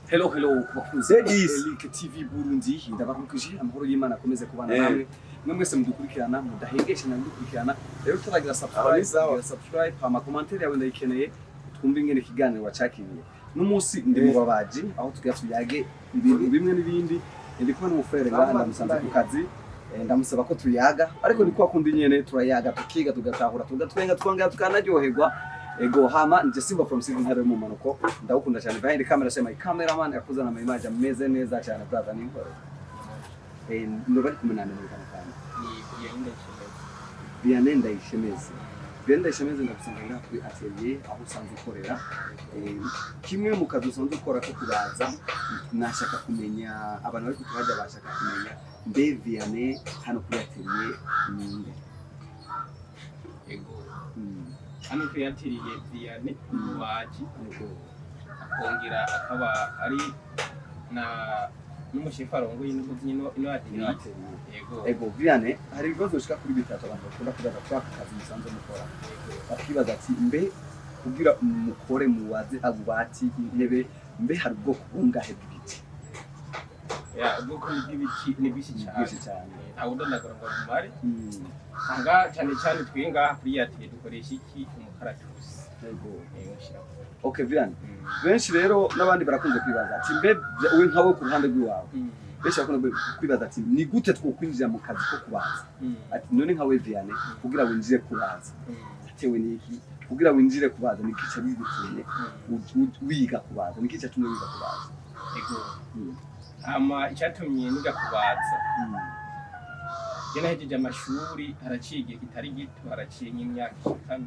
Hello kubakunzi Elike TV Burundi ndabakurikije amahoro y'Imana akomeze kubana namwe mwese mudukurikirana mudahengesha na mudukurikirana rero turagira subscribe hama commentaire yawe ndayikeneye twumva ingene kiganiro wacakiriye n'umunsi ndi mu babaji aho tugiye tuyage ibintu bimwe n'ibindi ndiko n'umufere nganda musanze ku kazi ndamusaba ko tuyaga ariko niko akunda nyene turayaga tukiga tugatahura tugatwenga twongera tukanaryoherwa ego hama nje Simba from Seven Hare mu manuko ndagukunda cyane behind the camera sema cameraman yakuzana ama image ameze neza cyane brother ni ngoro ndo bari kumunana muri kana ni Vianney Ndayishemeze ndagusanga kuri atelier aho usanzwe ukorera kimwe mu kazi usanzwe ukora ko kubaza nashaka kumenya abantu bari kutubaza bashaka kumenya mbe Vianney hano kuri atelier ninde ego hano kuyatiriye Vianney waji akongera akaba ari na n'umushefu arongoye ino atelier ego Vianney hari ibibazo bishika kuri bitatu abantu bakunda kubaza kwa kazi musanze mukora bakibaza ati mbe kugira umukore muwaze abubati intebe mbe hari ubwoko bungahe bw'ibiti ubwoko bw'ibiti ni bisi cyane awudondagura ngo mumare anga cyane twinga kuri atelier dukoresha iki umukaratusi okay Vianney benshi rero nabandi barakunze kwibaza ati mbe we nkawe ku ruhande rw'iwawe benshi bakunda kwibaza ati ni gute twokwinjira mu kazi ko kubaza ati none nkawe Vianney kugira winjire kubaza atewe niki kugira winjire kubaza nikica bigutunye wiga kubaza nikica tumwe wiga kubaza ego ama icyatumye niga kubaza Jena hejeje amashuri haraciye kitari gito haraciye nk'imyaka 5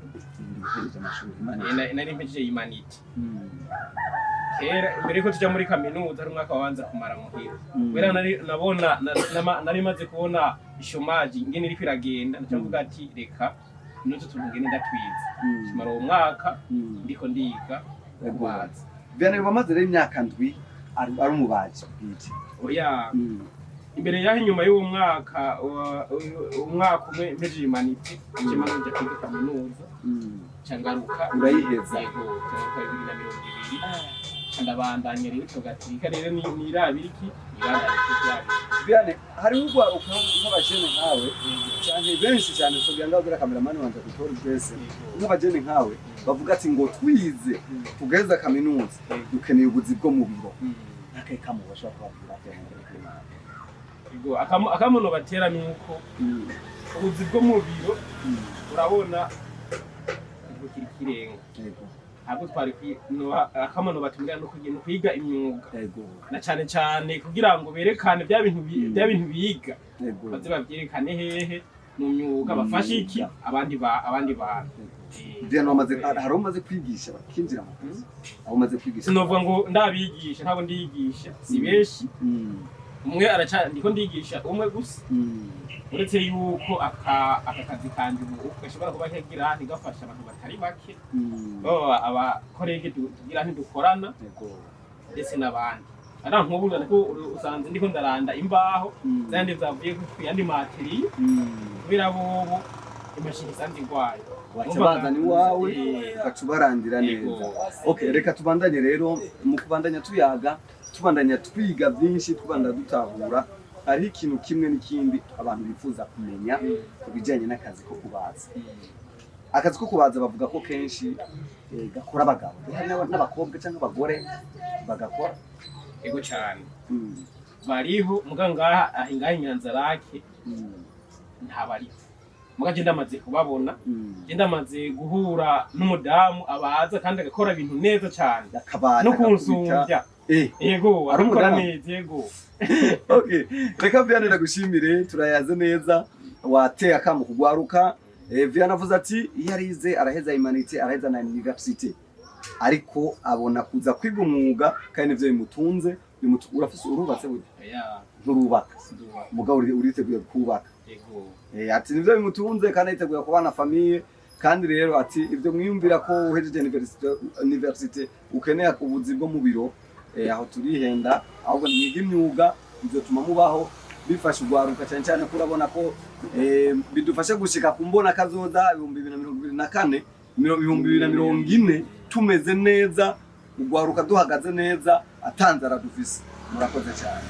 hejeje amashuri nari mpejeje imaniti kera mbere ko tujya muri kaminuza ari umwaka wabanza kumara muhira wera nabona nari maze kubona ishomaji ngene iri kwiragenda ndavuga ati reka nuzo tungene ndatwiza kimara uwo mwaka ndiko ndiga kubaza Vianney bamaze rero imyaka ndwi ari umubaji bwite oya imbere yaho inyuma y'uwo mwaka umwe mpejeje imaniti kimara njya kwiga kaminuza cangaruka urayiheza yego 2022 ndabandanye rero tugatirika rero ni irabiriki irandanye Vianney hari ugwaruka nk'abajene nkawe cyane benshi cyane sobyanga ubira cameraman wanje gutora twese nk'abajene nkawe bavuga ati ngo twize tugeza kaminuza dukeneye ubuzi bwo mu biro nakaye kamubasha kubabwira ego akamono batera nuko ubuzi bwo mu biro urabona ubukiri kirenga ntabwo twari akamono batumira no kwiga imyuga na cyane kugira ngo berekane bya bintu biga baze babyerekane hehe mu myuga bafashe iki abandi bantu Vianney wamaze hari umaze kwigisha bakinjira mu kazi aho umaze kwigisha sinovuga ngo ndabigisha ntabwo ndiyigisha si benshi umwe ndiko ndigisha umwe gusa uretse yuko aka kazi kandi gashobora kuba kegira ntigafasha abantu batari bake baba abakorege tugira ntidukorana ndetse n'abandi ara nk'ubu ndiko usanze ndiko ndaranda imbaho zandi zavuye ku yandi materi kubera bobo imashini sanze ngwaye wacabaza ni wawe ukacubarandira neza okay reka tubandanye rero mu kubandanya tuyaga tubandanya twiga byinshi tubanda dutahura ari ikintu kimwe n'ikindi abantu bifuza kumenya kubijanye n'akazi ko kubaza akazi ko kubaza bavuga ko kenshi gakora abagabo n'abakobwa cyangwa abagore bagakora ego cyane bariho muganga ahingaye Nyanzarake ntabariho mugaje ndamaze kubabona ndamaze guhura n'umudamu abaza kandi agakora ibintu neza cyane no kunsumbya ego arukora neza ego okay reka Vianney ndagushimire turayaze neza wateye akamu kugwaruka Vianney avuze ati yarize araheza imanite araheza na university ariko abona kuza kwiga umwuga kandi nivyo bimutunze urafise urubatse burya nturubaka mugabo uriteguye kubaka ati nivyo bimutunze kandi yiteguye kubana famille kandi rero ati ivyo mwiyumvira ko uhejeje university ukeneye ubuzi bwo mu biro aho turihenda ahubwo niga imyuga ivyo tuma mubaho bifasha ugwaruka cyane kurabona ko bidufashe gushika kumbona kazoza 2024 2040 tumeze neza ugwaruka duhagaze neza atanze aradufise murakoze cyane